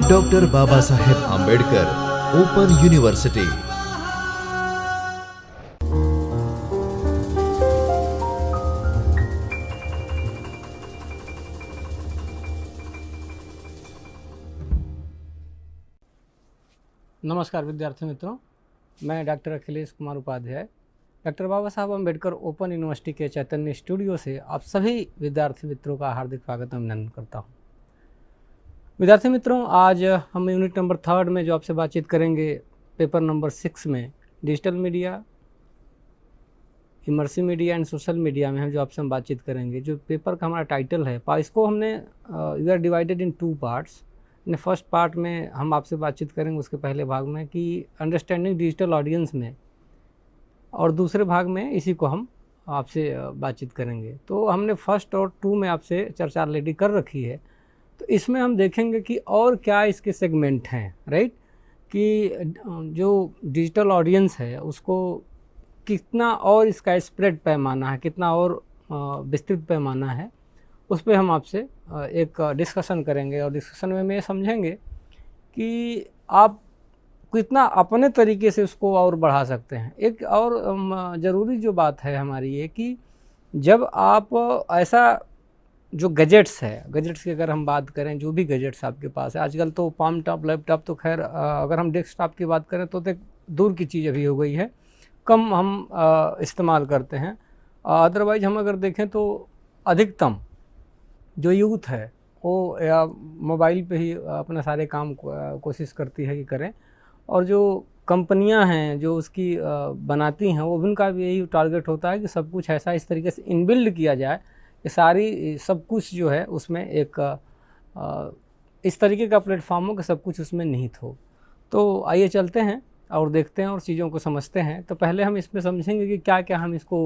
Doctor Baba Saheb Ambedkar open university. नमस्कार विद्यार्थी मित्रों, मैं डॉक्टर अखिलेश कुमार उपाध्याय डॉक्टर बाबा साहब आंबेडकर ओपन यूनिवर्सिटी के चैतन्य स्टूडियो से आप सभी विद्यार्थी मित्रों का हार्दिक स्वागत अभिनंदन करता हूं। विद्यार्थी मित्रों, आज हम यूनिट नंबर 3 में जो आपसे बातचीत करेंगे, पेपर नंबर 6 में digital media, immersive media and social media में हम बातचीत करेंगे। जो पेपर का हमारा टाइटल है, इसको हमने we are divided in 2 parts. First part में हम आपसे बातचीत करेंगे उसके पहले भाग में कि अंडरस्टैंडिंग डिजिटल ऑडियंस में, और दूसरे भाग में इसी को हम आपसे बातचीत करेंगे। तो हमने फर्स्ट और 2 में आपसे चर्चा ऑलरेडी कर रखी है, तो इसमें हम देखेंगे कि और क्या इसके सेगमेंट हैं, राइट, कि जो डिजिटल ऑडियंस है उसको कितना और इसका स्प्रेड पैमाना है, कितना और विस्तृत पैमाना है, उस पर हम आपसे एक डिस्कशन करेंगे। और डिस्कशन में ये समझेंगे कि आप कितना अपने तरीके से उसको और बढ़ा सकते हैं। एक और ज़रूरी जो बात है हमारी ये कि जब आप ऐसा जो गैजेट्स है, गैजेट्स की अगर हम बात करें, जो भी गैजेट्स आपके पास है आजकल, तो पाम टॉप, लैपटॉप तो खैर, अगर हम डेस्कटॉप की बात करें तो दूर की चीज़ अभी हो गई है, कम हम इस्तेमाल करते हैं। अदरवाइज हम अगर देखें तो अधिकतम जो यूथ है वो या मोबाइल पे ही अपने सारे काम कोशिश करती है कि करें, और जो कंपनियां हैं जो उसकी बनाती हैं, वो उनका भी यही टारगेट होता है कि सब कुछ ऐसा इस तरीके से इनबिल्ड किया जाए कि सारी सब कुछ जो है उसमें एक इस तरीके का प्लेटफॉर्म हो कि सब कुछ उसमें निहित हो। तो आइए चलते हैं और देखते हैं और चीज़ों को समझते हैं। तो पहले हम इसमें समझेंगे कि क्या क्या हम इसको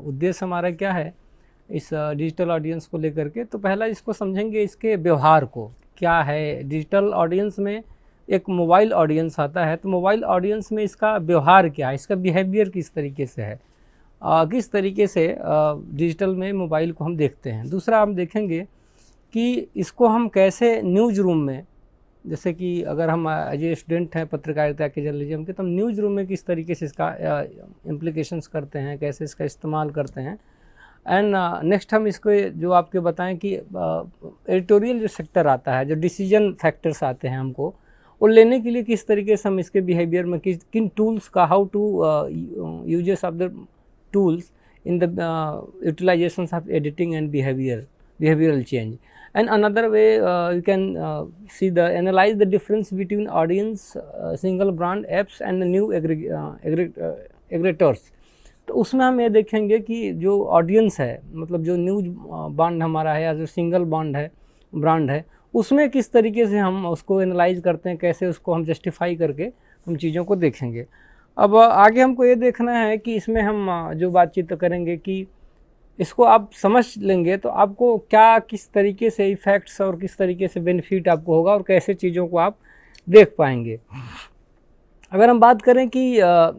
उद्देश्य हमारा क्या है इस डिजिटल ऑडियंस को लेकर के। तो पहला इसको समझेंगे, इसके व्यवहार को क्या है। डिजिटल ऑडियंस में एक मोबाइल ऑडियंस आता है, तो मोबाइल ऑडियंस में इसका व्यवहार क्या है, इसका बिहेवियर किस तरीके से है, किस तरीके से डिजिटल में मोबाइल को हम देखते हैं। दूसरा हम देखेंगे कि इसको हम कैसे न्यूज़ रूम में, जैसे कि अगर हम एज ए स्टूडेंट हैं पत्रकारिता के जर्नलिज्म के, तो हम न्यूज़ रूम में किस तरीके से इसका इम्प्लीकेशंस करते हैं, कैसे इसका इस्तेमाल करते हैं। एंड नेक्स्ट हम इसको जो आपके बताएं कि एडिटोरियल जो सेक्टर आता है, जो डिसीजन फैक्टर्स आते हैं हमको, वो लेने के लिए किस तरीके से हम इसके बिहेवियर में किन टूल्स का, how to uses of the tools in the utilisations of editing and behavioral change. And another way you can analyze the difference between audience, single brand apps and the new aggregators. तो उसमें हम ये देखेंगे कि जो audience है, मतलब जो न्यूज ब्रांड हमारा है या जो सिंगल ब्रांड है, उसमें किस तरीके से हम उसको एनालाइज करते हैं, कैसे उसको हम जस्टिफाई करके हम चीज़ों को देखेंगे। अब आगे हमको ये देखना है कि इसमें हम जो बातचीत करेंगे कि इसको आप समझ लेंगे तो आपको क्या, किस तरीके से इफ़ेक्ट्स और किस तरीके से बेनिफिट आपको होगा और कैसे चीज़ों को आप देख पाएंगे। अगर हम बात करें कि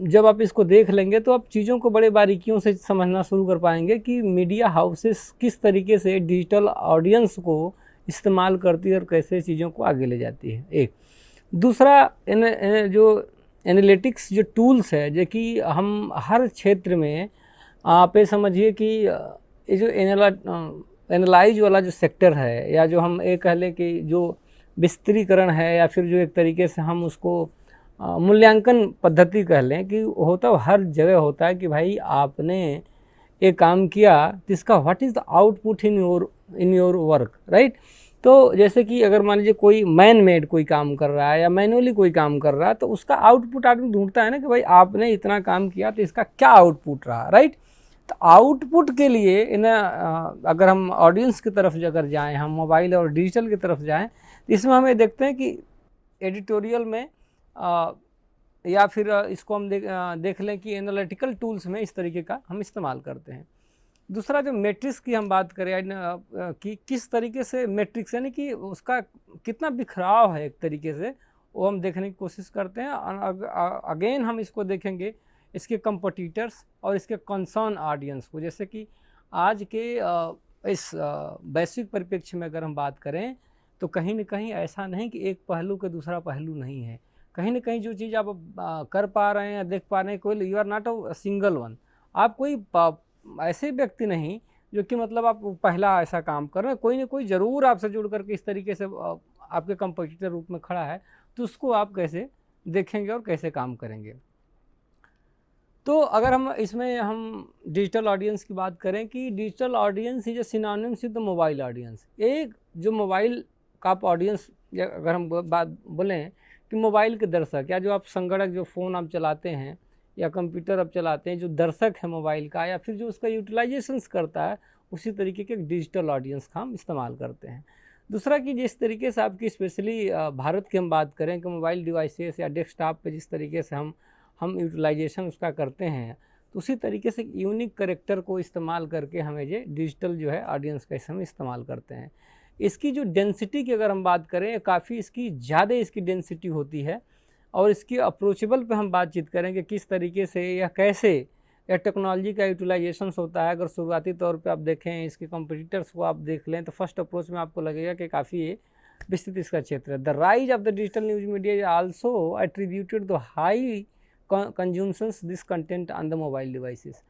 जब आप इसको देख लेंगे तो आप चीज़ों को बड़े बारीकियों से समझना शुरू कर पाएंगे कि मीडिया हाउसेस किस तरीके से डिजिटल ऑडियंस को इस्तेमाल करती है और कैसे चीज़ों को आगे ले जाती है। एक दूसरा, जो एनालिटिक्स जो टूल्स है, जो कि हम हर क्षेत्र में, आप ये समझिए कि ये जो एनालाइज वाला जो सेक्टर है, या जो हम ये कह लें कि जो विस्तृतीकरण है, या फिर जो एक तरीके से हम उसको मूल्यांकन पद्धति कह लें कि होता हर जगह होता है कि भाई आपने एक काम किया तो इसका what is the output in your work, right. तो जैसे कि अगर मान लीजिए कोई मैन मेड कोई काम कर रहा है या मैनुअली कोई काम कर रहा है, तो उसका आउटपुट आदमी ढूंढता है ना कि भाई आपने इतना काम किया तो इसका क्या आउटपुट रहा, राइट। तो आउटपुट के लिए अगर हम ऑडियंस की तरफ अगर जाएँ, हम मोबाइल और डिजिटल की तरफ जाएँ, तो इसमें हमें देखते हैं कि एडिटोरियल में या फिर इसको हम देख लें कि एनालिटिकल टूल्स में इस तरीके का हम इस्तेमाल करते हैं। दूसरा, जो मैट्रिक्स की हम बात करें कि किस तरीके से मैट्रिक्स, यानी कि उसका कितना बिखराव है एक तरीके से, वो हम देखने की कोशिश करते हैं। अगेन हम इसको देखेंगे इसके कंपटीटर्स और इसके कंसर्न ऑडियंस को। जैसे कि आज के इस वैश्विक परिप्रेक्ष्य में अगर हम बात करें तो कहीं न कहीं ऐसा नहीं कि एक पहलू का दूसरा पहलू नहीं है। कहीं न कहीं जो चीज़ आप कर पा रहे हैं या देख पा रहे हैं, कोई you are not a single one. आप कोई ऐसे व्यक्ति नहीं जो कि मतलब आप पहला ऐसा काम कर रहे हैं, कोई न कोई ज़रूर आपसे जुड़ कर के इस तरीके से आपके कॉम्पिटिटर रूप में खड़ा है, तो उसको आप कैसे देखेंगे और कैसे काम करेंगे। तो अगर हम डिजिटल ऑडियंस की बात करें कि digital audience is a synonyms with the mobile audience. एक जो मोबाइल का आप ऑडियंस, अगर हम बात बोलें कि मोबाइल के दर्शक या जो आप संगणक, जो फ़ोन आप चलाते हैं या कंप्यूटर आप चलाते हैं, जो दर्शक है मोबाइल का या फिर जो उसका यूटिलाइजेशंस करता है, उसी तरीके के डिजिटल ऑडियंस का हम इस्तेमाल करते हैं। दूसरा कि जिस तरीके से आपकी स्पेशली भारत की हम बात करें कि मोबाइल डिवाइसेस या डेस्कटॉप पे जिस तरीके से हम यूटिलाइजेशन उसका करते हैं, तो उसी तरीके से यूनिक कैरेक्टर को इस्तेमाल करके हमें ये डिजिटल जो है ऑडियंस का हम इस्तेमाल करते हैं। इसकी जो डेंसिटी की अगर हम बात करें, काफ़ी इसकी ज़्यादा इसकी डेंसिटी होती है। और इसकी अप्रोचेबल पे हम बातचीत करें कि किस तरीके से या कैसे या टेक्नोलॉजी का यूटिलाइजेशन होता है। अगर शुरुआती तौर पे आप देखें, इसके कॉम्पिटिटर्स को आप देख लें, तो फर्स्ट अप्रोच में आपको लगेगा कि काफ़ी ये विस्तृत इसका क्षेत्र है। The rise of the digital news media is also attributed the high consumptions this content on the mobile devices.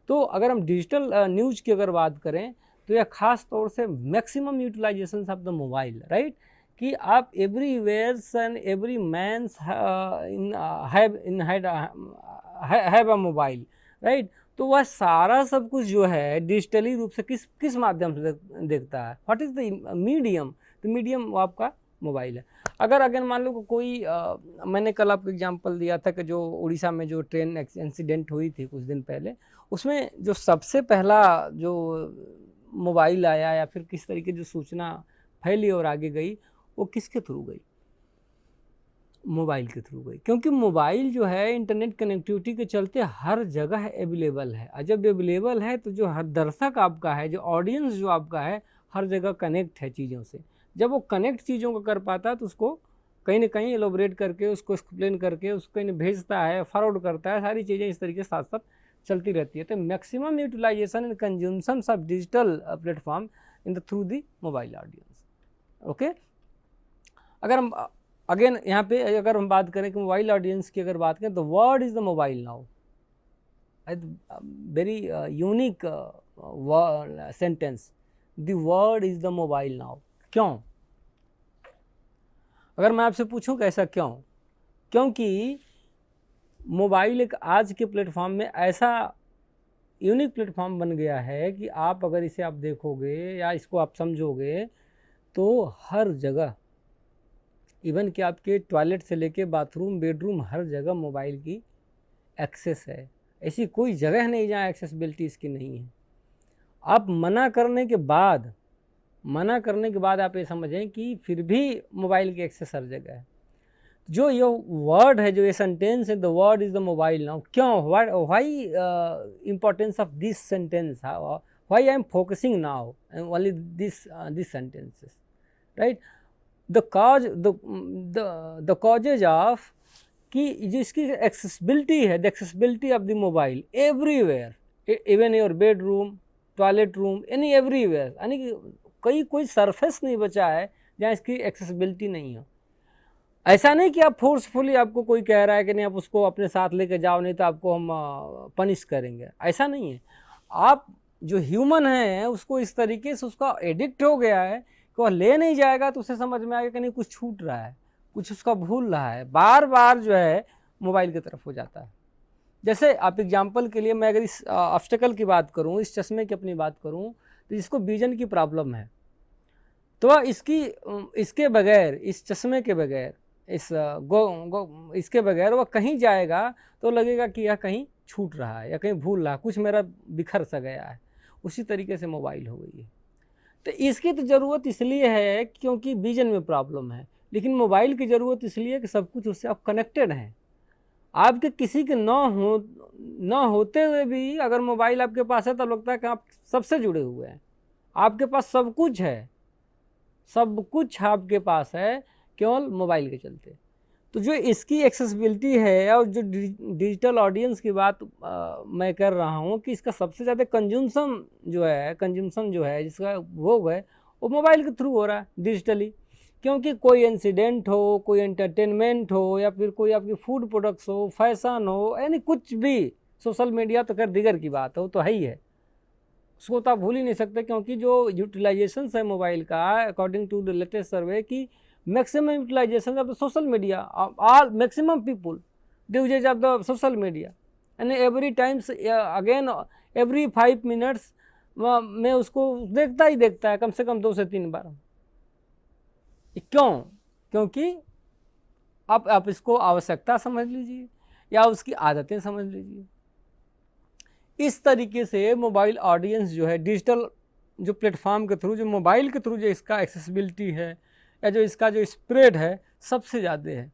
तो अगर हम डिजिटल न्यूज़ की अगर बात करें, तो यह ख़ास तौर से maximum utilisation of the mobile, right, कि आप everywhere and every man's have a mobile, right. तो वह सारा सब कुछ जो है डिजिटली रूप से किस माध्यम से देखता है। What is the medium? तो मीडियम वो आपका मोबाइल है। अगर मान लो कोई मैंने कल आपको एग्जांपल दिया था कि जो उड़ीसा में जो ट्रेन इंसिडेंट हुई थी कुछ दिन पहले, उसमें जो सबसे पहला जो मोबाइल आया या फिर किस तरीके जो सूचना फैली और आगे गई, वो किसके थ्रू गई? मोबाइल के थ्रू गई। क्योंकि मोबाइल जो है इंटरनेट कनेक्टिविटी के चलते हर जगह अवेलेबल है। और जब अवेलेबल है तो जो हर दर्शक आपका है, जो ऑडियंस जो आपका है, हर जगह कनेक्ट है चीज़ों से। जब वो कनेक्ट चीज़ों को कर पाता है तो उसको कहीं ना कहीं एलोबरेट करके, उसको एक्सप्लेन करके, उसको कहीं भेजता है, फॉरवर्ड करता है, सारी चीज़ें इस तरीके से साथ साथ चलती रहती है। तो maximum utilisation and consumption of digital platform in the through the mobile audience. Okay, अगर हम अगेन यहाँ पे अगर हम बात करें कि मोबाइल ऑडियंस की अगर बात करें, तो word is the mobile now. Very unique sentence, the word is the mobile now. क्यों? अगर मैं आपसे पूछूं कि ऐसा क्यों? क्योंकि मोबाइल एक आज के प्लेटफॉर्म में ऐसा यूनिक प्लेटफॉर्म बन गया है कि आप अगर इसे आप देखोगे या इसको आप समझोगे, तो हर जगह, इवन कि आपके टॉयलेट से लेके बाथरूम, बेडरूम, हर जगह मोबाइल की एक्सेस है। ऐसी कोई जगह नहीं जहाँ एक्सेसिबिलिटी इसकी नहीं है। आप मना करने के बाद आप ये समझें कि फिर भी मोबाइल की एक्सेस हर जगह है। जो ये वर्ड है, जो ये सेंटेंस है, the word is the mobile now, क्यों? Why importance of this sentence, why I am focusing now only this sentences, right. The causes of कि जो इसकी एक्सेसिबिलिटी है, the accessibility of the mobile everywhere, even your bedroom, toilet room, any everywhere, यानी कि कोई surface नहीं बचा है जहाँ इसकी एक्सेसिबिलिटी नहीं हो। ऐसा नहीं कि आप फोर्सफुली, आपको कोई कह रहा है कि नहीं आप उसको अपने साथ लेके जाओ, नहीं तो आपको हम पनिश करेंगे, ऐसा नहीं है। आप जो ह्यूमन है उसको इस तरीके से उसका एडिक्ट हो गया है कि वह ले नहीं जाएगा तो उसे समझ में आएगा कि नहीं कुछ छूट रहा है, कुछ उसका भूल रहा है, बार बार जो है मोबाइल की तरफ हो जाता है। जैसे आप एग्जांपल के लिए मैं अगर इस ऑब्स्टेकल की बात करूं, इस चश्मे की अपनी बात करूं, तो जिसको विजन की प्रॉब्लम है, तो इसके बगैर, इस चश्मे के बगैर, इसके बगैर वह कहीं जाएगा तो लगेगा कि यह कहीं छूट रहा है या कहीं भूल रहा है, कुछ मेरा बिखर सा गया है। उसी तरीके से मोबाइल हो गई है। तो इसकी तो ज़रूरत इसलिए है क्योंकि विजन में प्रॉब्लम है, लेकिन मोबाइल की ज़रूरत इसलिए कि सब कुछ उससे आप कनेक्टेड हैं। आपके किसी के न होते हुए भी अगर मोबाइल आपके पास है तब लगता है कि आप सबसे जुड़े हुए हैं, आपके पास सब कुछ है, सब कुछ आपके पास है केवल मोबाइल के चलते। तो जो इसकी एक्सेसिबिलिटी है और जो डिजिटल ऑडियंस की बात मैं कर रहा हूँ कि इसका सबसे ज़्यादा कंज्यूमशन जो है जिसका भोग है वो मोबाइल के थ्रू हो रहा है डिजिटली। क्योंकि कोई इंसिडेंट हो, कोई एंटरटेनमेंट हो, या फिर कोई आपकी फूड प्रोडक्ट्स हो, फैशन हो, यानी कुछ भी, सोशल मीडिया तो खैर दिगर की बात है, वो तो है ही है, उसको तो आप भूल ही नहीं सकते। क्योंकि जो यूटिलाइजेशन है मोबाइल का, according to the latest survey, की maximum utilisation of the social media, all maximum people do use of the social media, and every times again every 5 minutes में उसको देखता ही देखता है कम से कम 2 से 3 बार। क्यों? क्योंकि आप इसको आवश्यकता समझ लीजिए या उसकी आदतें समझ लीजिए। इस तरीके से मोबाइल ऑडियंस जो है डिजिटल जो प्लेटफॉर्म के थ्रू, जो मोबाइल के थ्रू जो इसका एक्सेसिबिलिटी है या जो इसका जो स्प्रेड है सबसे ज़्यादा है।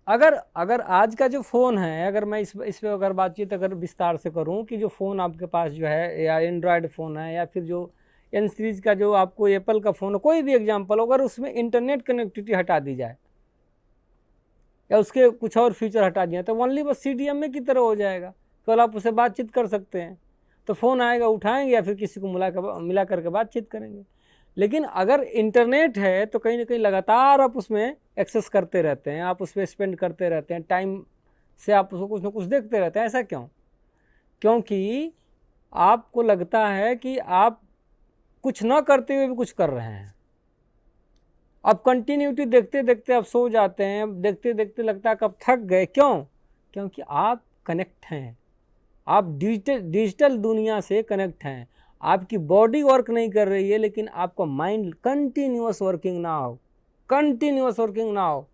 अगर आज का जो फ़ोन है, अगर मैं इस पर अगर बातचीत अगर विस्तार से करूं कि जो फ़ोन आपके पास जो है, या एंड्रॉयड फ़ोन है या फिर जो एन सीरीज़ का जो आपको एप्पल का फ़ोन है, कोई भी एग्जांपल, अगर उसमें इंटरनेट कनेक्टिविटी हटा दी जाए या उसके कुछ और फीचर हटा दिए तो ओनली बस CDMA की तरह हो जाएगा, केवल आप उससे बातचीत कर सकते हैं। तो फ़ोन आएगा, उठाएंगे या फिर किसी को मिला करके बातचीत करेंगे। लेकिन अगर इंटरनेट है तो कहीं ना कहीं लगातार आप उसमें एक्सेस करते रहते हैं, आप उस पर स्पेंड करते रहते हैं, टाइम से आप उसको कुछ ना कुछ देखते रहते हैं। ऐसा क्यों? क्योंकि आपको लगता है कि आप कुछ ना करते हुए भी कुछ कर रहे हैं। आप कंटिन्यूटी देखते देखते आप सो जाते हैं, देखते देखते लगता है कब थक गए। क्यों? क्योंकि आप कनेक्ट हैं, आप डिजिटल दुनिया से कनेक्ट हैं। आपकी बॉडी वर्क नहीं कर रही है, लेकिन आपका माइंड कंटिन्यूअस वर्किंग ना हो,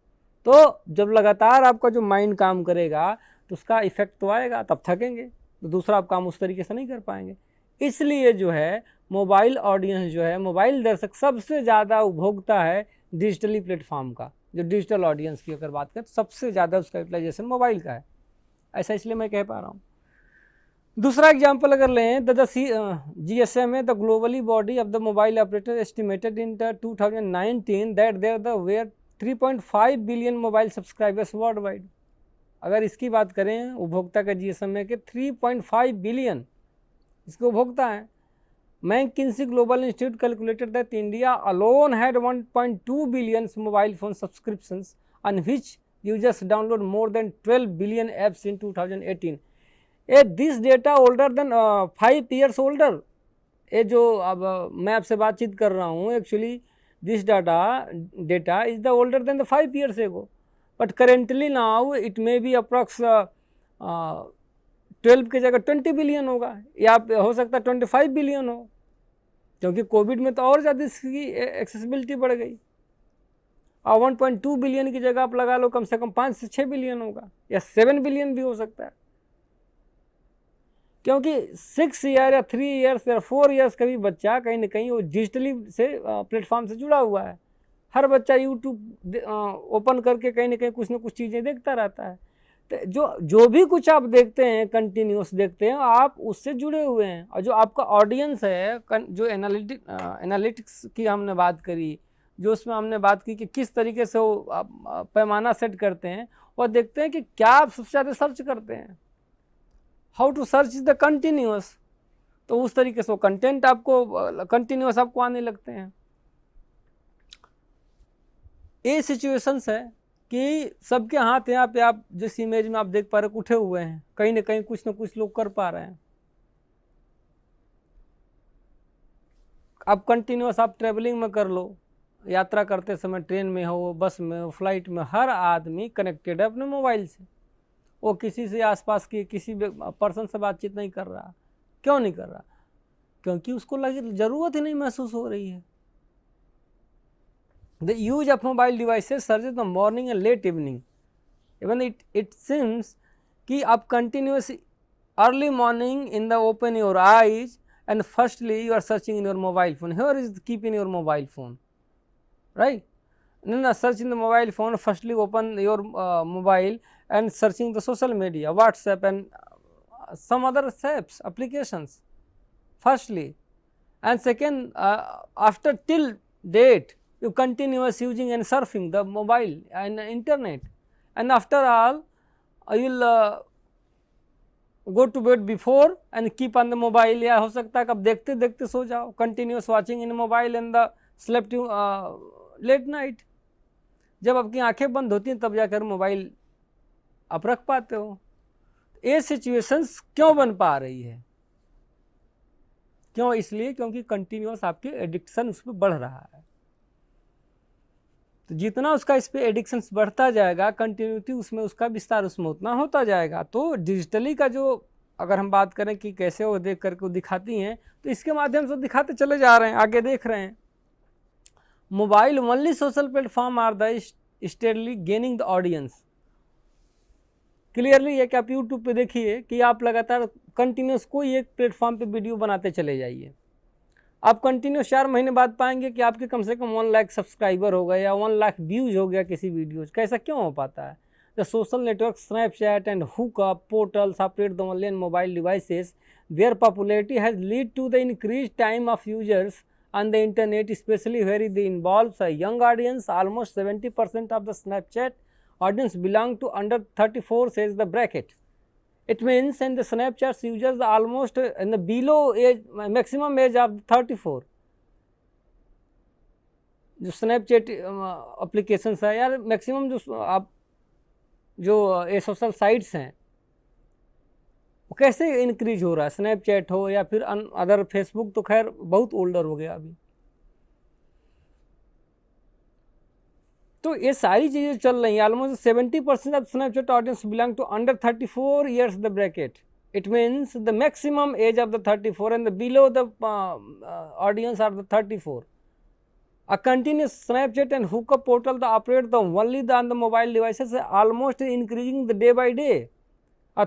तो जब लगातार आपका जो माइंड काम करेगा तो उसका इफेक्ट तो आएगा, तब थकेंगे, तो दूसरा आप काम उस तरीके से नहीं कर पाएंगे। इसलिए जो है मोबाइल ऑडियंस जो है, मोबाइल दर्शक सबसे ज़्यादा उपभोक्ता है डिजिटली प्लेटफॉर्म का। जो डिजिटल ऑडियंस की अगर बात करें तो सबसे ज़्यादा उसका यूटिलाइजेशन मोबाइल का है। ऐसा इसलिए मैं कह पा रहा हूँ। दूसरा एग्जाम्पल अगर लें, GSMA, the globally body of the mobile operator, estimated in 2019 that there were 3.5 billion mobile subscribers worldwide. अगर इसकी बात करें उपभोक्ता का GSMA के 3.5 बिलियन इसके उपभोक्ता हैं। McKinsey Global Institute calculated that India alone had 1.2 billion mobile phone subscriptions on which users download more than 12 billion apps in 2018। This data older than 5 years older. ये जो अब मैं आपसे बातचीत कर रहा हूँ, actually this data is the older than the 5 years ago, but currently now it may be approx 12 की जगह 20 बिलियन होगा, या हो सकता है 25 बिलियन हो, क्योंकि कोविड में तो और ज़्यादा इसकी एक्सेसिबिलिटी बढ़ गई। और 1.2 बिलियन की जगह आप लगा लो कम से कम 5 से 6 बिलियन होगा, या 7 बिलियन भी हो सकता है। क्योंकि 6 year या 3 years या 4 years का भी बच्चा कहीं ना कहीं वो डिजिटली से प्लेटफॉर्म से जुड़ा हुआ है। हर बच्चा यूट्यूब ओपन करके कहीं ना कहीं कुछ ना कुछ चीज़ें देखता रहता है। तो जो भी कुछ आप देखते हैं, कंटिन्यूस देखते हैं, आप उससे जुड़े हुए हैं। और जो आपका ऑडियंस है, जो एनालिटिक्स की हमने बात करी, जो उसमें हमने बात की कि किस तरीके से वो पैमाना सेट करते हैं, और देखते हैं कि क्या आप सबसे ज़्यादा सर्च करते हैं। How to search is the continuous, तो उस तरीके से वो कंटेंट आपको कंटिन्यूअस आपको आने लगते हैं। ये सिचुएशंस है कि सबके हाथ यहाँ पे आप जिस इमेज में आप देख पा रहे हैं उठे हुए हैं, कहीं ना कहीं कुछ ना कुछ लोग कर पा रहे हैं। आप कंटिन्यूअस आप ट्रेवलिंग में कर लो, यात्रा करते समय ट्रेन में हो, बस में हो, फ्लाइट में, हर आदमी कनेक्टेड है अपने मोबाइल से। वो किसी से आसपास की किसी पर्सन से बातचीत नहीं कर रहा। क्यों नहीं कर रहा? क्योंकि उसको ज़रूरत ही नहीं महसूस हो रही है। The use of mobile devices surges in the morning and late evening. Even it seems कि आप continuous early morning in the open your eyes and firstly you are searching in your mobile phone. Here is keeping your mobile phone, right? Then search in the mobile phone, firstly open your mobile and searching the social media, WhatsApp and some other apps, applications, firstly. And second, after till date, you continuous using and surfing the mobile and internet, and after all you will go to bed before and keep on the mobile, या हो सकता है कि आप देखते देखते सो जाओ, continuous watching in mobile and the slept late night. जब आपकी आंखें बंद होती हैं तब जाकर मोबाइल आप रख पाते हो। ये सिचुएशंस क्यों बन पा रही है? क्यों? इसलिए क्योंकि कंटिन्यूअस आपके एडिक्शन उस पर बढ़ रहा है। तो जितना उसका इस पर एडिक्शंस बढ़ता जाएगा, कंटिन्यूटी उसमें उसका विस्तार उसमें उतना होता जाएगा। तो डिजिटली का जो अगर हम बात करें कि कैसे वो देख करके वो दिखाती हैं, तो इसके माध्यम से दिखाते चले जा रहे हैं, आगे देख रहे हैं। Mobile only social platform are the steadily gaining the audience. Clearly है कि आप यूट्यूब पे देखिए कि आप लगातार कंटिन्यूस कोई एक प्लेटफॉर्म पे वीडियो बनाते चले जाइए, आप कंटिन्यूस 4 महीने बाद पाएंगे कि आपके कम से कम 1 लाख सब्सक्राइबर हो गए या 1 लाख व्यूज हो गया किसी वीडियो का। ऐसा क्यों हो पाता है? The social network Snapchat and hookup portals operate the only on mobile devices, their popularity has lead to the increase time of users on the internet, especially where it involves a young audience. Almost 70% of the Snapchat audience belong to under 34, says the bracket. It means in the Snapchat users almost in the below age, maximum age of 34. जो Snapchat applications है यार, maximum जो आप जो ये social sites हैं वो कैसे इंक्रीज हो रहा है? स्नैपचैट हो या फिर अदर फेसबुक तो खैर बहुत ओल्डर हो गया अभी। तो ये सारी चीज़ें चल रही हैं। Almost 70% of Snapchat audience belong to under 34 years the bracket. It means the maximum age of the 34 and the below the audience are the 34। A continuous Snapchat and hookup portal that operate the only on the mobile devices almost increasing the day by day.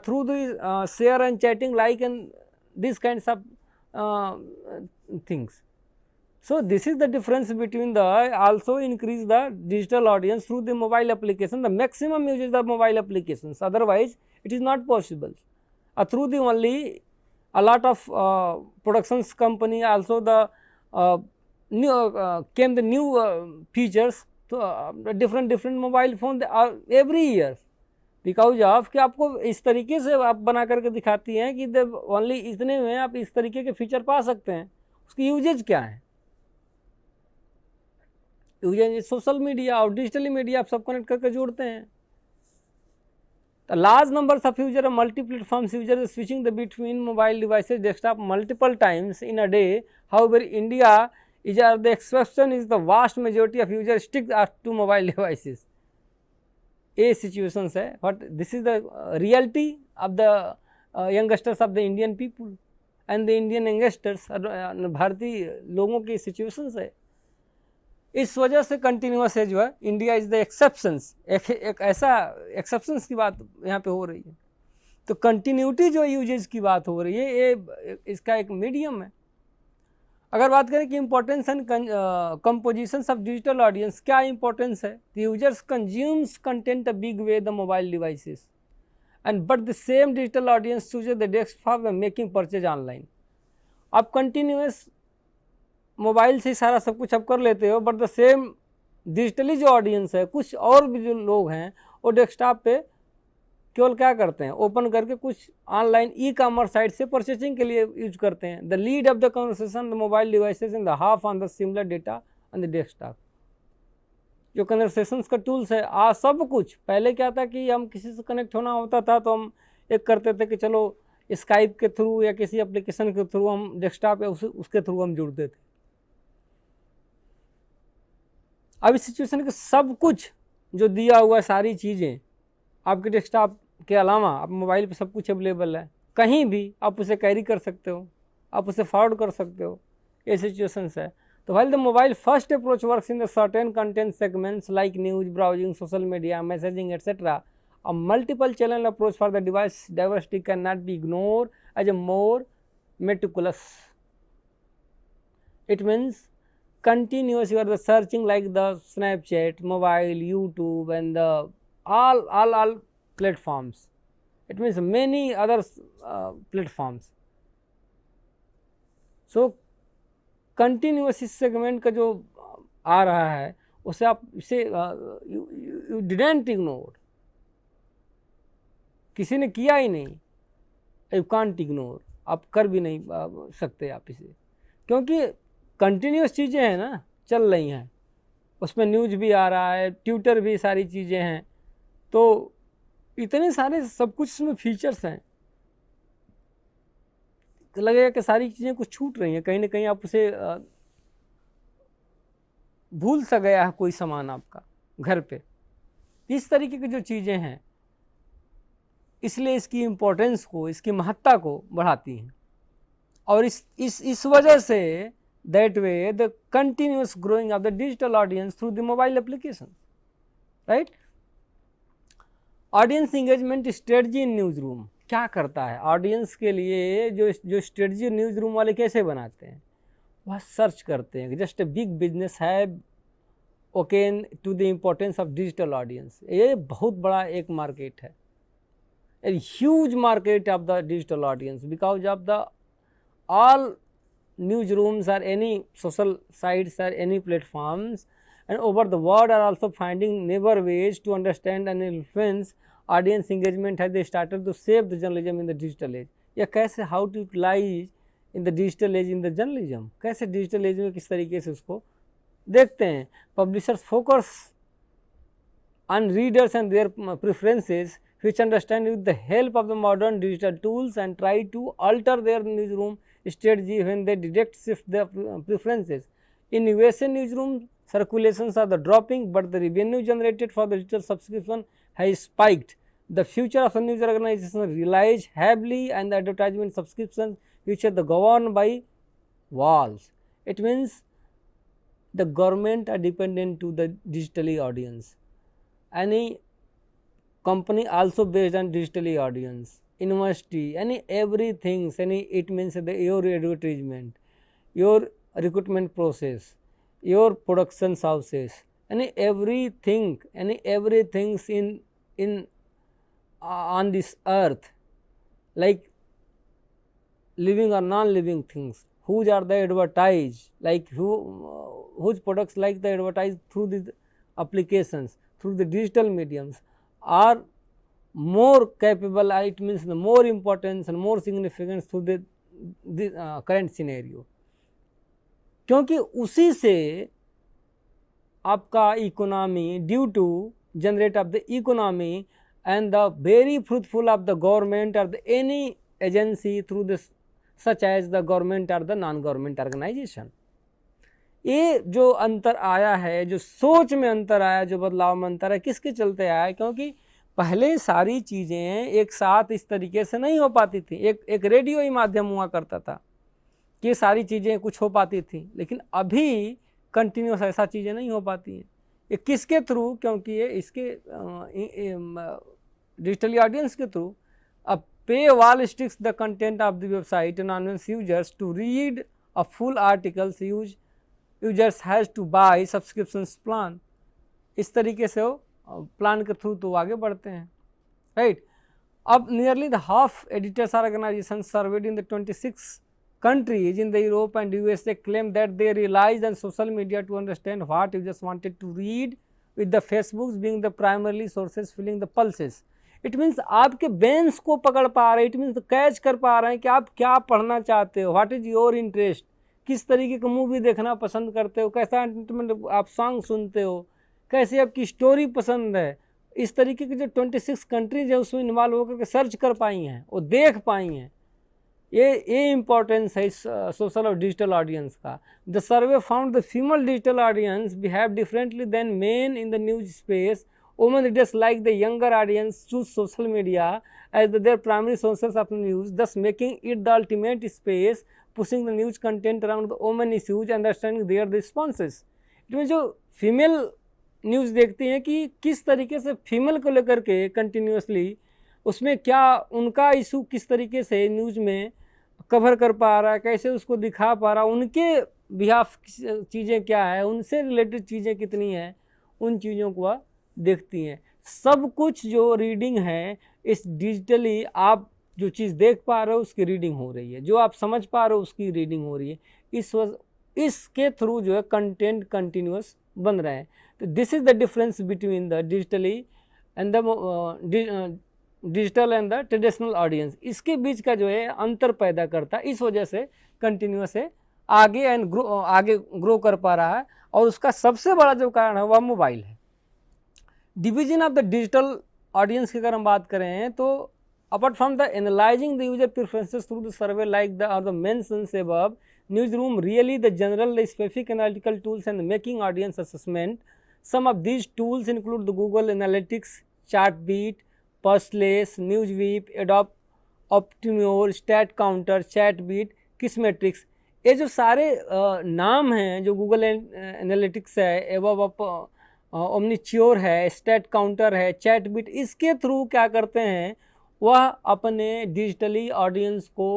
Through the share and chatting like and these kinds of things. So this is the difference between the also increase the digital audience through the mobile application, the maximum uses the mobile applications, otherwise it is not possible. Through the only a lot of productions company also the new came the new features to different mobile phone every year, because of कि आपको इस तरीके से आप बना करके दिखाती हैं कि ओनली इतने में आप इस तरीके के फीचर पा सकते हैं। उसकी यूजेज क्या है? यूजेज सोशल मीडिया और डिजिटली मीडिया आप सब कनेक्ट करके जोड़ते हैं। Large numbers of user multi platforms user switching the between mobile devices desktop multiple times in a day. However India is the exception, is the vast majority of users stick to mobile devices. A situations है, but this is the reality of the youngsters of the Indian people and the Indian youngsters, भारतीय लोगों की situations है। इस वजह से continuous है जो है इंडिया इज द एक्सेप्शंस, एक ऐसा एक्सेप्शंस की बात यहाँ पे हो रही है। तो कंटिन्यूटी जो यूजेज की बात हो रही है ये इसका एक मीडियम है। अगर बात करें कि importance and compositions of digital audience, क्या इंपॉर्टेंस है? The users consumes content a big way the mobile devices and but the same digital audience chooses the desktop व मेकिंग परचेज ऑनलाइन। आप कंटिन्यूस मोबाइल से सारा सब कुछ आप कर लेते हो, बट द सेम डिजिटली जो ऑडियंस है, कुछ और भी जो लोग हैं वो डेस्कटॉप पे केवल क्या करते हैं, ओपन करके कुछ ऑनलाइन ई कॉमर्स साइट से परचेसिंग के लिए यूज करते हैं। The lead of the conversation the mobile devices in the half on the similar data on the desktop. जो कन्वर्सेशंस का टूल्स है सब कुछ पहले क्या था कि हम किसी से कनेक्ट होना होता था तो हम एक करते थे कि चलो स्काइप के थ्रू या किसी एप्लीकेशन के थ्रू हम डेस्कटॉप या उसके थ्रू हम जुड़ते थे। अब इस सिचुएशन के सब कुछ जो दिया हुआ सारी चीज़ें आपके डेस्कटॉप के अलावा आप मोबाइल पे सब कुछ अवेलेबल है, कहीं भी आप उसे कैरी कर सकते हो, आप उसे फॉरवर्ड कर सकते हो। ये सिचुएशंस है। तो while the mobile first approach works in the certain content segments like news, browsing, social media, messaging, etc., a multiple channel approach for the device diversity cannot be ignored as a more meticulous. It means continuous you are the searching like the Snapchat, mobile, YouTube and the all platforms. It means many other platforms. So continuous इस segment का जो आ रहा है उसे आप इसे you didn't ignore, किसी ने किया ही नहीं, यू कांट इग्नोर, आप कर भी नहीं सकते आप इसे, क्योंकि कंटिन्यूस चीज़ें हैं ना, चल रही हैं, उसमें न्यूज भी आ रहा है, ट्विटर भी, सारी चीज़ें हैं, तो इतने सारे सब कुछ इसमें फीचर्स हैं, तो लगेगा कि सारी चीज़ें कुछ छूट रही हैं, कहीं ना कहीं आप उसे भूल सा गया है कोई सामान आपका घर पे। इस तरीके की जो चीज़ें हैं, इसलिए इसकी इम्पोर्टेंस को, इसकी महत्ता को बढ़ाती हैं। और इस वजह say that way the continuous growing of the digital audience through the mobile application, right. Audience engagement strategy in news room क्या करता है ऑडियंस के लिए, जो स्ट्रेटजी न्यूज रूम वाले कैसे बनाते हैं, वह सर्च करते हैं। जस्ट ए बिग बिजनेस है ओकेन to the importance of digital audience. ये बहुत बड़ा एक मार्केट है, a huge market of the digital audience, because of the all newsrooms or any social sites or any platforms and over the world are also finding newer ways to understand and influence audience engagement as they started to shape the journalism in the digital age। या कैसे how to utilize in the digital age in the journalism, कैसे digital age में किस तरीके से उसको देखते हैं। Publishers focus on readers and their preferences, which understand with the help of the modern digital tools and try to alter their newsroom strategy when they direct shift their preferences. In USA newsroom circulations are the dropping, but the revenue generated for the digital subscription has spiked. The future of the news organization relies heavily on the advertisement subscriptions, which are governed by walls. It means the government are dependent to the digitally audience. Any company also based on digitally audience, university, everything, it means your advertisement, your recruitment process, your production houses, everything in on this earth, like living or non-living things, whose are the advertised, like whose products like the advertised through the applications, through the digital mediums, are more capable, it means the more importance and more significance to the current scenario, क्योंकि उसी से आपका economy, due to generate of the economy and the very fruitful of the government or the any agency through this such as the government or the non-government organization। ये जो अंतर आया है, जो सोच में अंतर आया, जो बदलाव में अंतर है, किसके चलते आया है? क्योंकि पहले सारी चीज़ें एक साथ इस तरीके से नहीं हो पाती थी। एक रेडियो ही माध्यम हुआ करता था कि सारी चीज़ें कुछ हो पाती थी, लेकिन अभी कंटिन्यूस ऐसा चीज़ें नहीं हो पाती हैं। ये किसके थ्रू? क्योंकि ये इसके डिजिटली ऑडियंस के थ्रू। अब पे wall sticks the content of the website anonymous users to read a full articles, users has to buy subscriptions plan। इस तरीके से वो प्लान के थ्रू तो आगे बढ़ते हैं, राइट। अब nearly the half editors organisation served in the 26 countries in the Europe and USA claim that they relied on social media to understand what users wanted to read, with the Facebooks being the primarily sources filling the pulses। It means आपके बेंस को पकड़ पा रहे, it means catch कर पा रहे हैं कि आप क्या पढ़ना चाहते हो, व्हाट इज़ योर इंटरेस्ट, किस तरीके का मूवी देखना पसंद करते हो, कैसा एंटरटेनमेंट आप सॉन्ग सुनते हो, कैसी आपकी स्टोरी पसंद है। इस तरीके की जो 26 कंट्रीज है उसमें इन्वॉल्व होकर के सर्च कर पाई हैं, वो देख पाई हैं। ये इम्पोर्टेंस है सोशल और डिजिटल ऑडियंस का। The survey found the female digital audience behave differently than men in the news space. Women readers like the younger audience choose social media as their primary sources of news, thus making it the ultimate space pushing the news content around the women issues and understanding their responses। इसमें जो female news देखती हैं कि किस तरीके से female को लेकर के कंटिन्यूसली उसमें क्या उनका इशू किस तरीके से न्यूज़ में कवर कर पा रहा है, कैसे उसको दिखा पा रहा है, उनके बिहाफ चीज़ें क्या है, उनसे रिलेटेड चीज़ें कितनी हैं, उन चीज़ों को वह देखती हैं। सब कुछ जो रीडिंग है इस डिजिटली आप जो चीज़ देख पा रहे हो उसकी रीडिंग हो रही है, जो आप समझ पा रहे हो उसकी रीडिंग हो रही है। इसके थ्रू जो है कंटेंट कंटिन्यूस बन रहे हैं। तो this is the difference between the digitally and the digital and the traditional audience. इसके बीच का जो है अंतर पैदा करता है, इस वजह से कंटिन्यूस है आगे ग्रो कर पा रहा है और उसका सबसे बड़ा जो कारण है वह मोबाइल है। Division of the digital audience की अगर हम बात करें तो apart from the analyzing the user preferences through the survey like the or the mentions above, newsroom really the general the specific analytical tools and making audience assessment. Some of these tools include the Google Analytics, Chartbeat, Pulseless, Newsweek, Adobe Optimus, StatCounter, Chatbeat, Kissmetrics। ये जो सारे नाम हैं जो Google analytics है, एवब ओमनीच्योर है, stat counter है, चैटबिट, इसके थ्रू क्या करते हैं वह अपने डिजिटली ऑडियंस को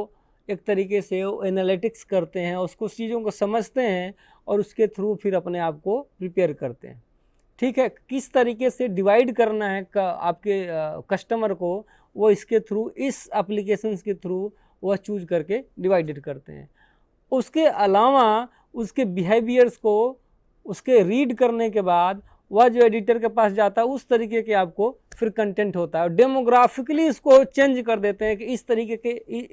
एक तरीके से एनालिटिक्स करते हैं, उसको चीज़ों को समझते हैं और उसके थ्रू फिर अपने आप को प्रिपेयर करते हैं। ठीक है, किस तरीके से डिवाइड करना है आपके कस्टमर को, वो इसके थ्रू, इस एप्लीकेशंस के थ्रू वह चूज करके डिवाइडेड करते हैं। उसके अलावा उसके बिहेवियर्स को उसके रीड करने के बाद वह जो एडिटर के पास जाता है उस तरीके के आपको फिर कंटेंट होता है और डेमोग्राफिकली इसको चेंज कर देते हैं कि इस तरीके के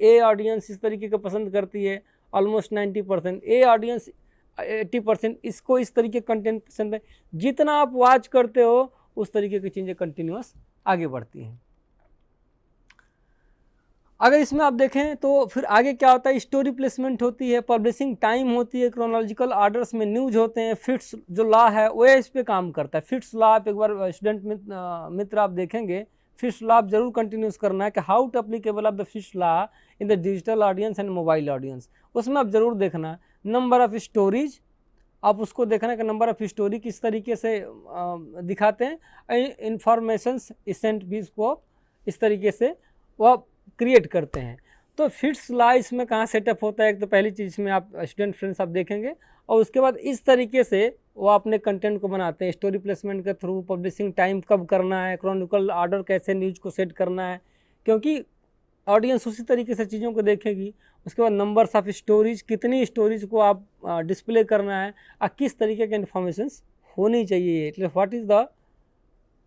ए ऑडियंस इस तरीके का पसंद करती है ऑलमोस्ट 90%, ए ऑडियंस 80% इसको इस तरीके कंटेंट पसंद है। जितना आप वॉच करते हो उस तरीके की चीज़ें कंटिन्यूस आगे बढ़ती हैं। अगर इसमें आप देखें तो फिर आगे क्या होता है, स्टोरी प्लेसमेंट होती है, पब्लिशिंग टाइम होती है, क्रोनोलॉजिकल ऑर्डर्स में न्यूज होते हैं, फिट्स जो लॉ है वो इस पे काम करता है। फिट्स लॉ आप एक बार स्टूडेंट मित्र आप देखेंगे, फिट्स लॉ आप जरूर कंटिन्यूस करना है कि how to applicable of the fits law in the digital audience and mobile audience, उसमें आप जरूर देखना। नंबर ऑफ स्टोरीज आप उसको देखना कि नंबर ऑफ स्टोरी किस तरीके से दिखाते हैं, इंफॉर्मेशंस इसेंट भी इसको इस तरीके से वह क्रिएट करते हैं। तो फिट्स लॉ इसमें कहाँ सेटअप होता है, एक तो पहली चीज़ में आप स्टूडेंट फ्रेंड्स आप देखेंगे और उसके बाद इस तरीके से वो अपने कंटेंट को बनाते हैं, स्टोरी प्लेसमेंट के थ्रू, पब्लिशिंग टाइम कब करना है, क्रोनिकल ऑर्डर कैसे न्यूज को सेट करना है, क्योंकि ऑडियंस उसी तरीके से चीज़ों को देखेगी। उसके बाद नंबर्स ऑफ स्टोरीज, कितनी स्टोरीज को आप डिस्प्ले करना है और किस तरीके के इन्फॉर्मेशंस होनी चाहिए, मतलब व्हाट इज़ द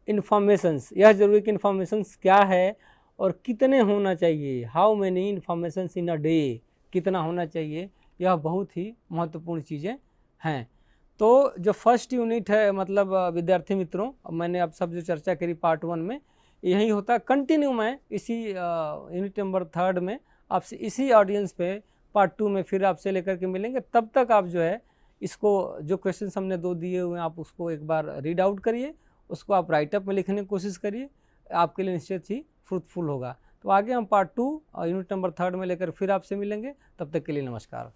इन्फॉर्मेशंस, यह जरूरी कि इन्फॉर्मेशंस क्या है और कितने होना चाहिए, how many informations in a day, कितना होना चाहिए, यह बहुत ही महत्वपूर्ण चीज़ें हैं। तो जो फर्स्ट यूनिट है मतलब विद्यार्थी मित्रों, मैंने अब सब जो चर्चा करी पार्ट 1 में यही होता है। कंटिन्यू मैं इसी यूनिट नंबर 3 में आपसे इसी ऑडियंस पे पार्ट 2 में फिर आपसे लेकर के मिलेंगे। तब तक आप जो है इसको जो क्वेश्चंस हमने 2 दिए हुए हैं आप उसको एक बार रीड आउट करिए, उसको आप राइटअप में लिखने की कोशिश करिए, आपके लिए निश्चित ही फ्रूटफुल होगा। तो आगे हम पार्ट 2 और यूनिट नंबर 3 में लेकर फिर आपसे मिलेंगे। तब तक के लिए नमस्कार।